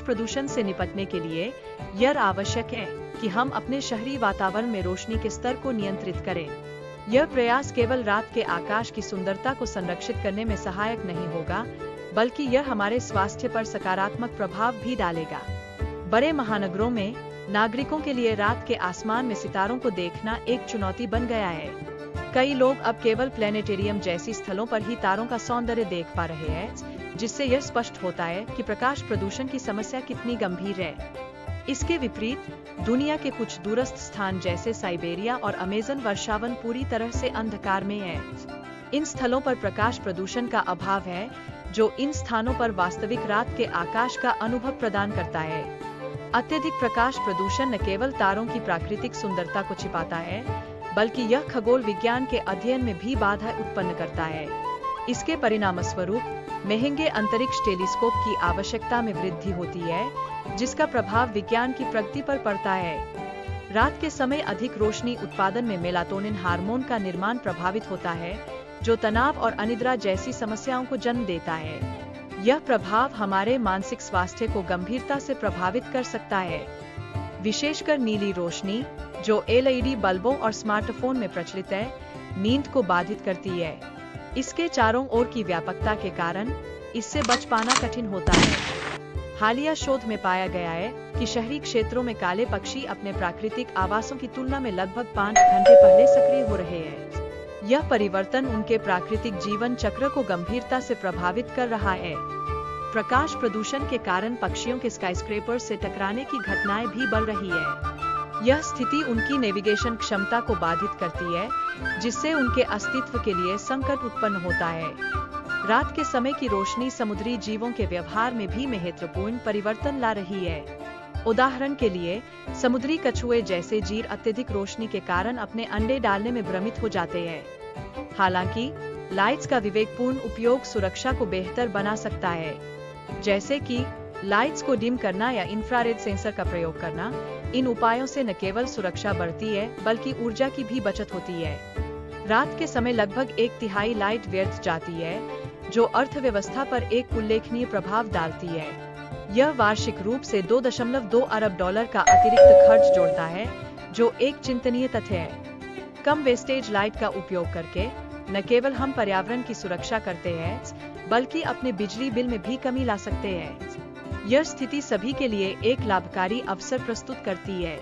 प्रकाश प्रदूषण से निपटने के लिए यह आवश्यक है कि हम अपने शहरी वातावरण में रोशनी के स्तर को नियंत्रित करें। यह प्रयास केवल रात के आकाश की सुंदरता को संरक्षित करने में सहायक नहीं होगा, बल्कि यह हमारे स्वास्थ्य पर सकारात्मक प्रभाव भी डालेगा। बड़े महानगरों में नागरिकों के लिए रात के आसमान में सितारों को देखना एक चुनौती बन गया है। कई लोग अब केवल प्लेनेटेरियम जैसी स्थलों पर ही तारों का सौंदर्य देख पा रहे हैं, जिससे यह स्पष्ट होता है कि प्रकाश प्रदूषण की समस्या कितनी गंभीर है। इसके विपरीत दुनिया के कुछ दूरस्थ स्थान जैसे साइबेरिया और अमेज़न वर्षावन पूरी तरह से अंधकार में है। इन स्थलों पर प्रकाश प्रदूषण का अभाव है, जो इन स्थानों पर वास्तविक रात के आकाश का अनुभव प्रदान करता है। अत्यधिक प्रकाश प्रदूषण न केवल तारों की प्राकृतिक सुंदरता को छिपाता है, बल्कि यह खगोल विज्ञान के अध्ययन में भी बाधा उत्पन्न करता है। इसके परिणामस्वरूप महंगे अंतरिक्ष टेलीस्कोप की आवश्यकता में वृद्धि होती है, जिसका प्रभाव विज्ञान की प्रगति पर पड़ता है। रात के समय अधिक रोशनी उत्पादन में मेलाटोनिन हार्मोन का निर्माण प्रभावित होता है, जो तनाव और अनिद्रा जैसी समस्याओं को जन्म देता है। यह प्रभाव हमारे मानसिक स्वास्थ्य को गंभीरता से प्रभावित कर सकता है। विशेषकर नीली रोशनी, जो एलईडी बल्बों और स्मार्टफोन में प्रचलित है, नींद को बाधित करती है। इसके चारों ओर की व्यापकता के कारण इससे बच पाना कठिन होता है। हालिया शोध में पाया गया है कि शहरी क्षेत्रों में काले पक्षी अपने प्राकृतिक आवासों की तुलना में लगभग 5 घंटे पहले सक्रिय हो रहे हैं। यह परिवर्तन उनके प्राकृतिक जीवन चक्र को गंभीरता से प्रभावित कर रहा है। प्रकाश प्रदूषण के कारण पक्षियों के स्काईस्क्रेपर से टकराने की घटनाएं भी बढ़ रही है। यह स्थिति उनकी नेविगेशन क्षमता को बाधित करती है, जिससे उनके अस्तित्व के लिए संकट उत्पन्न होता है। रात के समय की रोशनी समुद्री जीवों के व्यवहार में भी महत्वपूर्ण परिवर्तन ला रही है। उदाहरण के लिए, समुद्री कछुए जैसे जीव अत्यधिक रोशनी के कारण अपने अंडे डालने में भ्रमित हो जाते हैं। हालांकि लाइट्स का विवेकपूर्ण उपयोग सुरक्षा को बेहतर बना सकता है, जैसे कि लाइट्स को डिम करना या इंफ्रारेड सेंसर का प्रयोग करना। इन उपायों से न केवल सुरक्षा बढ़ती है, बल्कि ऊर्जा की भी बचत होती है। रात के समय लगभग 1/3 लाइट व्यर्थ जाती है, जो अर्थव्यवस्था पर एक उल्लेखनीय प्रभाव डालती है। यह वार्षिक रूप से $2.2 अरब का अतिरिक्त खर्च जोड़ता है, जो एक चिंतनीय तथ्य है। कम वेस्टेज लाइट का उपयोग करके न केवल हम पर्यावरण की सुरक्षा करते हैं, बल्कि अपने बिजली बिल में भी कमी ला सकते हैं। यह स्थिति सभी के लिए एक लाभकारी अवसर प्रस्तुत करती है।